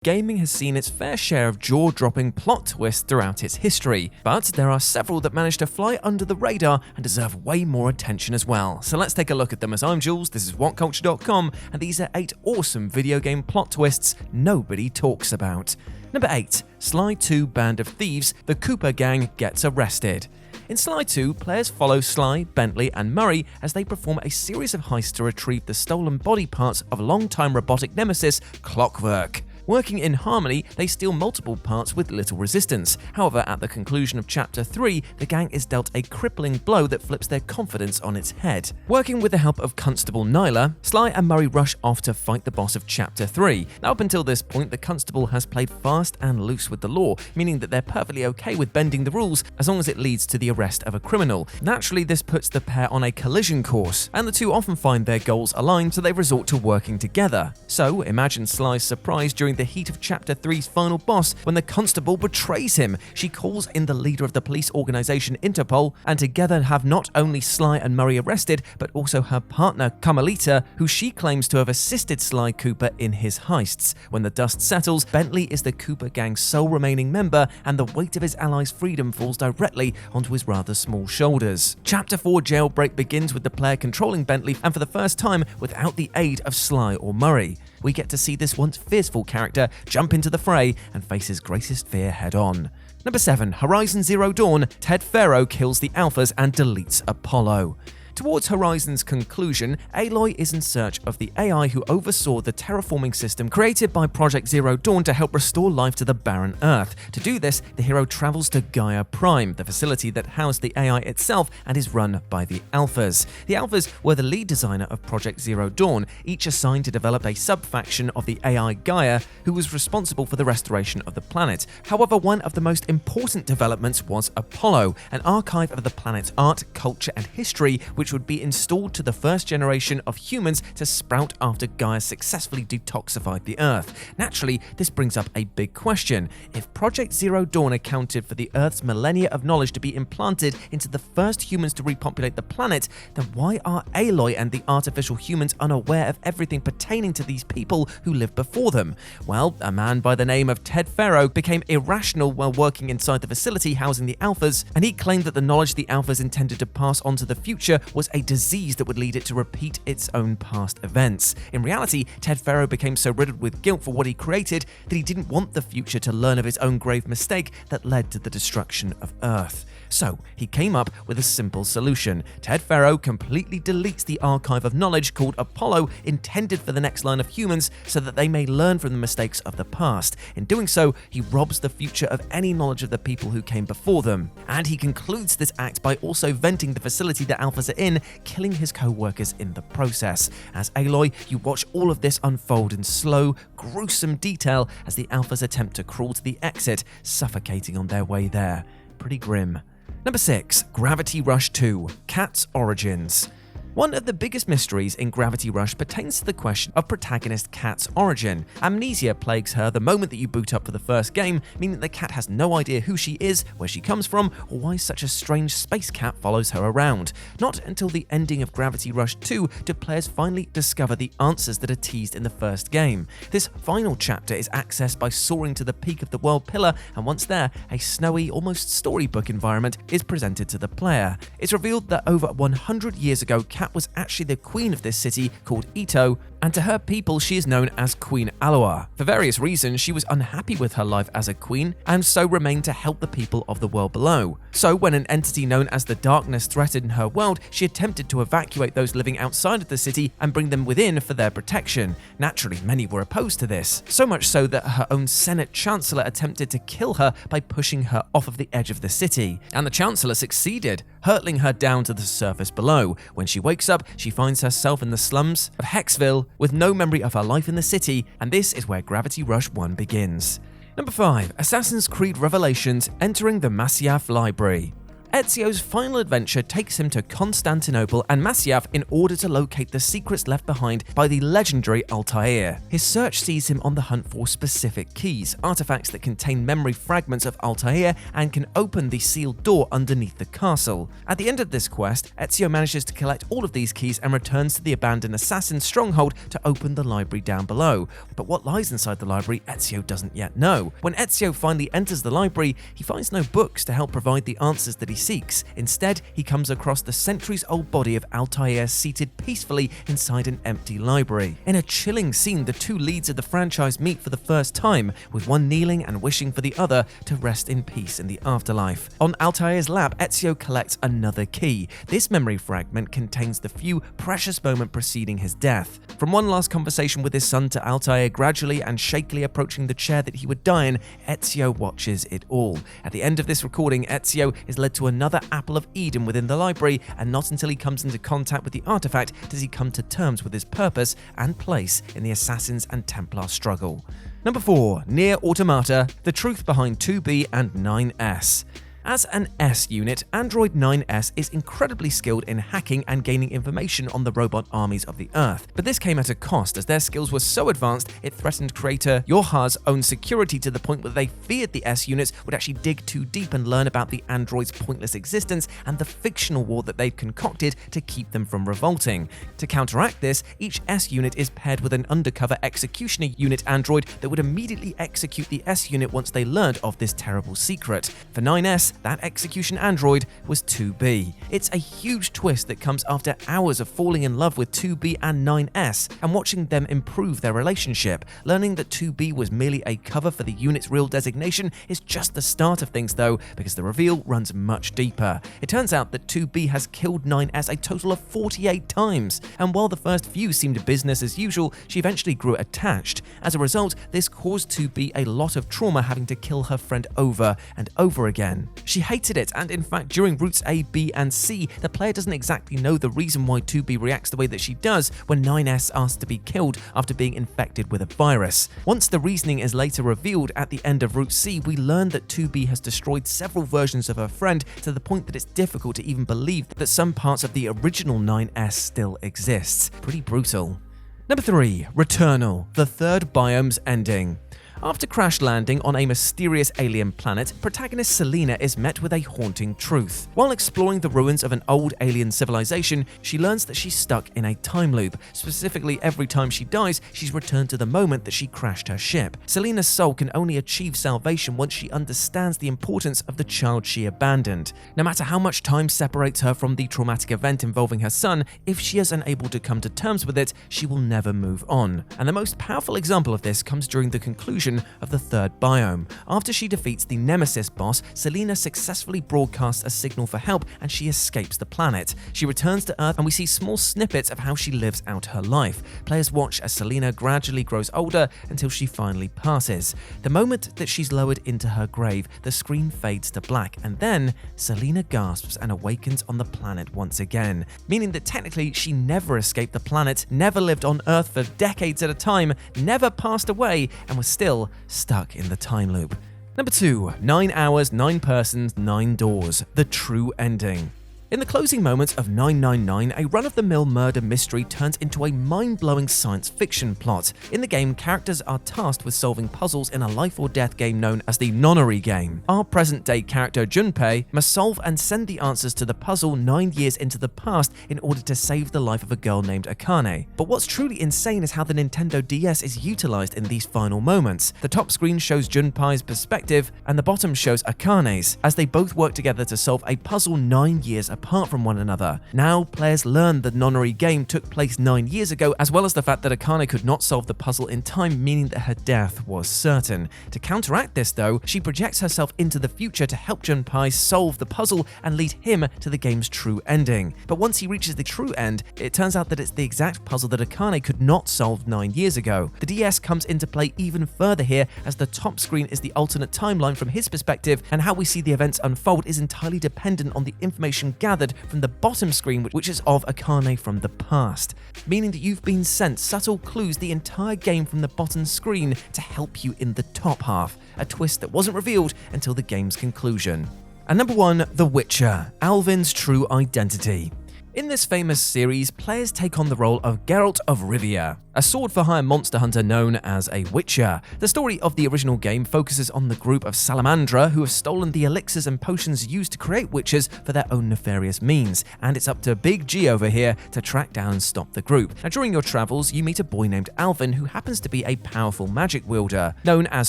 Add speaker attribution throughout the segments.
Speaker 1: Gaming has seen its fair share of jaw-dropping plot twists throughout its history, but there are several that manage to fly under the radar and deserve way more attention as well. So let's take a look at them. As I'm Jules, this is WhatCulture.com, and these are 8 awesome video game plot twists nobody talks about. Number 8. Sly 2 Band of Thieves, the Cooper Gang gets arrested. In Sly 2, players follow Sly, Bentley, and Murray as they perform a series of heists to retrieve the stolen body parts of longtime robotic nemesis Clockwork. Working in harmony, they steal multiple parts with little resistance. However, at the conclusion of Chapter 3, the gang is dealt a crippling blow that flips their confidence on its head. Working with the help of Constable Nyla, Sly and Murray rush off to fight the boss of Chapter 3. Now, up until this point, the Constable has played fast and loose with the law, meaning that they're perfectly okay with bending the rules as long as it leads to the arrest of a criminal. Naturally, this puts the pair on a collision course, and the two often find their goals aligned, so they resort to working together. So, imagine Sly's surprise during the heat of Chapter 3's final boss when the Constable betrays him. She calls in the leader of the police organization Interpol, and together have not only Sly and Murray arrested, but also her partner Carmelita, who she claims to have assisted Sly Cooper in his heists. When the dust settles, Bentley is the Cooper gang's sole remaining member, and the weight of his allies' freedom falls directly onto his rather small shoulders. Chapter 4 Jailbreak begins with the player controlling Bentley, and for the first time without the aid of Sly or Murray. We get to see this once fearful character jump into the fray and face his greatest fear head-on. Number 7. Horizon Zero Dawn, Ted Faro kills the Alphas and deletes Apollo. Towards Horizon's conclusion, Aloy is in search of the AI who oversaw the terraforming system created by Project Zero Dawn to help restore life to the barren Earth. To do this, the hero travels to Gaia Prime, the facility that housed the AI itself and is run by the Alphas. The Alphas were the lead designer of Project Zero Dawn, each assigned to develop a sub-faction of the AI Gaia, who was responsible for the restoration of the planet. However, one of the most important developments was Apollo, an archive of the planet's art, culture, and history, which would be installed to the first generation of humans to sprout after Gaia successfully detoxified the Earth. Naturally, this brings up a big question. If Project Zero Dawn accounted for the Earth's millennia of knowledge to be implanted into the first humans to repopulate the planet, then why are Aloy and the artificial humans unaware of everything pertaining to these people who lived before them? Well, a man by the name of Ted Faro became irrational while working inside the facility housing the Alphas, and he claimed that the knowledge the Alphas intended to pass on to the future was a disease that would lead it to repeat its own past events. In reality, Ted Faro became so riddled with guilt for what he created that he didn't want the future to learn of his own grave mistake that led to the destruction of Earth. So, he came up with a simple solution. Ted Faro completely deletes the archive of knowledge called Apollo, intended for the next line of humans, so that they may learn from the mistakes of the past. In doing so, he robs the future of any knowledge of the people who came before them. And he concludes this act by also venting the facility the Alphas are in, killing his co-workers in the process. As Aloy, you watch all of this unfold in slow, gruesome detail as the Alphas attempt to crawl to the exit, suffocating on their way there. Pretty grim. Number 6. Gravity Rush 2, Kat's Origins. One of the biggest mysteries in Gravity Rush pertains to the question of protagonist Kat's origin. Amnesia plagues her the moment that you boot up for the first game, meaning that Kat has no idea who she is, where she comes from, or why such a strange space cat follows her around. Not until the ending of Gravity Rush 2 do players finally discover the answers that are teased in the first game. This final chapter is accessed by soaring to the peak of the world pillar, and once there, a snowy, almost storybook environment is presented to the player. It's revealed that over 100 years ago, Kat was actually the queen of this city called Ito, and to her people she is known as Queen Aloha. For various reasons, she was unhappy with her life as a queen, and so remained to help the people of the world below. So when an entity known as the Darkness threatened her world, she attempted to evacuate those living outside of the city and bring them within for their protection. Naturally, many were opposed to this, so much so that her own Senate Chancellor attempted to kill her by pushing her off of the edge of the city. And the Chancellor succeeded, hurtling her down to the surface below. When she wakes up, she finds herself in the slums of Hexville with no memory of her life in the city, and this is where Gravity Rush 1 begins. Number 5. Assassin's Creed Revelations, Entering the Masyaf Library. Ezio's final adventure takes him to Constantinople and Masyaf in order to locate the secrets left behind by the legendary Altair. His search sees him on the hunt for specific keys, artifacts that contain memory fragments of Altair and can open the sealed door underneath the castle. At the end of this quest, Ezio manages to collect all of these keys and returns to the abandoned assassin stronghold to open the library down below. But what lies inside the library, Ezio doesn't yet know. When Ezio finally enters the library, he finds no books to help provide the answers that he seeks. Instead, he comes across the centuries-old body of Altair seated peacefully inside an empty library. In a chilling scene, the two leads of the franchise meet for the first time, with one kneeling and wishing for the other to rest in peace in the afterlife. On Altair's lap, Ezio collects another key. This memory fragment contains the few precious moments preceding his death. From one last conversation with his son to Altair gradually and shakily approaching the chair that he would die in, Ezio watches it all. At the end of this recording, Ezio is led to another Apple of Eden within the library, and not until he comes into contact with the artifact does he come to terms with his purpose and place in the Assassins and Templar struggle. Number 4. Nier Automata, the truth behind 2B and 9S. As an S unit, Android 9S is incredibly skilled in hacking and gaining information on the robot armies of the Earth. But this came at a cost, as their skills were so advanced it threatened creator Yoha's own security to the point where they feared the S units would actually dig too deep and learn about the android's pointless existence and the fictional war that they'd concocted to keep them from revolting. To counteract this, each S unit is paired with an undercover executioner unit android that would immediately execute the S unit once they learned of this terrible secret. For 9S, that execution android was 2B. It's a huge twist that comes after hours of falling in love with 2B and 9S and watching them improve their relationship. Learning that 2B was merely a cover for the unit's real designation is just the start of things though, because the reveal runs much deeper. It turns out that 2B has killed 9S a total of 48 times, and while the first few seemed business as usual, she eventually grew attached. As a result, this caused 2B a lot of trauma, having to kill her friend over and over again. She hated it, and in fact during routes A, B and C, the player doesn't exactly know the reason why 2B reacts the way that she does when 9S asks to be killed after being infected with a virus. Once the reasoning is later revealed at the end of Route C, we learn that 2B has destroyed several versions of her friend to the point that it's difficult to even believe that some parts of the original 9S still exists. Pretty brutal. Number 3. Returnal, the third biome's ending. After crash landing on a mysterious alien planet, protagonist Selena is met with a haunting truth. While exploring the ruins of an old alien civilization, she learns that she's stuck in a time loop. Specifically, every time she dies, she's returned to the moment that she crashed her ship. Selena's soul can only achieve salvation once she understands the importance of the child she abandoned. No matter how much time separates her from the traumatic event involving her son, if she is unable to come to terms with it, she will never move on. And the most powerful example of this comes during the conclusion of the third biome. After she defeats the Nemesis boss, Selena successfully broadcasts a signal for help and she escapes the planet. She returns to Earth and we see small snippets of how she lives out her life. Players watch as Selena gradually grows older until she finally passes. The moment that she's lowered into her grave, the screen fades to black, and then Selena gasps and awakens on the planet once again, meaning that technically she never escaped the planet, never lived on Earth for decades at a time, never passed away, and was still stuck in the time loop. Number 2. 9 hours, 9 persons, 9 doors. The true ending. In the closing moments of 999, a run-of-the-mill murder mystery turns into a mind-blowing science fiction plot. In the game, characters are tasked with solving puzzles in a life-or-death game known as the nonary game. Our present-day character Junpei must solve and send the answers to the puzzle 9 years into the past in order to save the life of a girl named Akane. But what's truly insane is how the Nintendo DS is utilized in these final moments. The top screen shows Junpei's perspective, and the bottom shows Akane's, as they both work together to solve a puzzle 9 years apart from one another. Now, players learn the nonary game took place 9 years ago, as well as the fact that Akane could not solve the puzzle in time, meaning that her death was certain. To counteract this though, she projects herself into the future to help Junpei solve the puzzle and lead him to the game's true ending. But once he reaches the true end, it turns out that it's the exact puzzle that Akane could not solve 9 years ago. The DS comes into play even further here, as the top screen is the alternate timeline from his perspective, and how we see the events unfold is entirely dependent on the information gathered from the bottom screen, which is of Akane from the past, meaning that you've been sent subtle clues the entire game from the bottom screen to help you in the top half, a twist that wasn't revealed until the game's conclusion. And number 1, The Witcher, Alvin's true identity. In this famous series, players take on the role of Geralt of Rivia, a sword-for-hire monster hunter known as a Witcher. The story of the original game focuses on the group of Salamandra who have stolen the elixirs and potions used to create witches for their own nefarious means, and it's up to Big G over here to track down and stop the group. Now, during your travels, you meet a boy named Alvin who happens to be a powerful magic wielder. Known as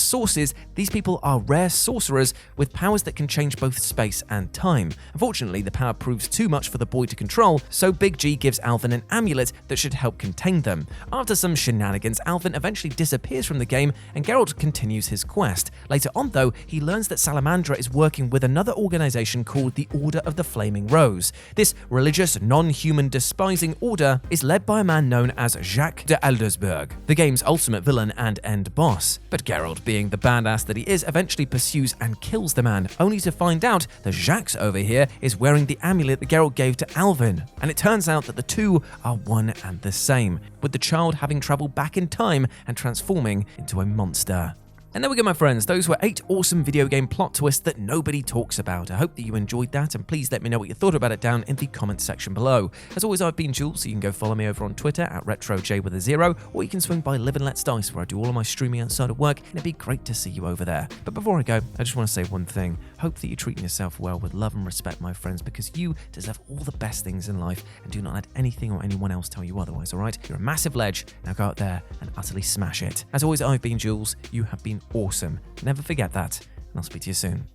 Speaker 1: Sources, these people are rare sorcerers with powers that can change both space and time. Unfortunately, the power proves too much for the boy to control, so Big G gives Alvin an amulet that should help contain them. After some shenanigans, Alvin eventually disappears from the game and Geralt continues his quest. Later on though, he learns that Salamandra is working with another organization called the Order of the Flaming Rose. This religious, non-human despising order is led by a man known as Jacques de Aldersberg, the game's ultimate villain and end boss. But Geralt, being the badass that he is, eventually pursues and kills the man, only to find out that Jacques over here is wearing the amulet that Geralt gave to Alvin. And it turns out that the two are one and the same, with the child having traveled back in time and transforming into a monster. And there we go, my friends. Those were 8 awesome video game plot twists that nobody talks about. I hope that you enjoyed that, and please let me know what you thought about it down in the comments section below. As always, I've been Jules, so you can go follow me over on Twitter at RetroJ0, or you can swing by Live and Let's Dice, where I do all of my streaming outside of work, and it'd be great to see you over there. But before I go, I just want to say one thing. Hope that you're treating yourself well with love and respect, my friends, because you deserve all the best things in life, and do not let anything or anyone else tell you otherwise, alright? You're a massive ledge. Now go out there and utterly smash it. As always, I've been Jules. You have been awesome. Never forget that, and I'll speak to you soon.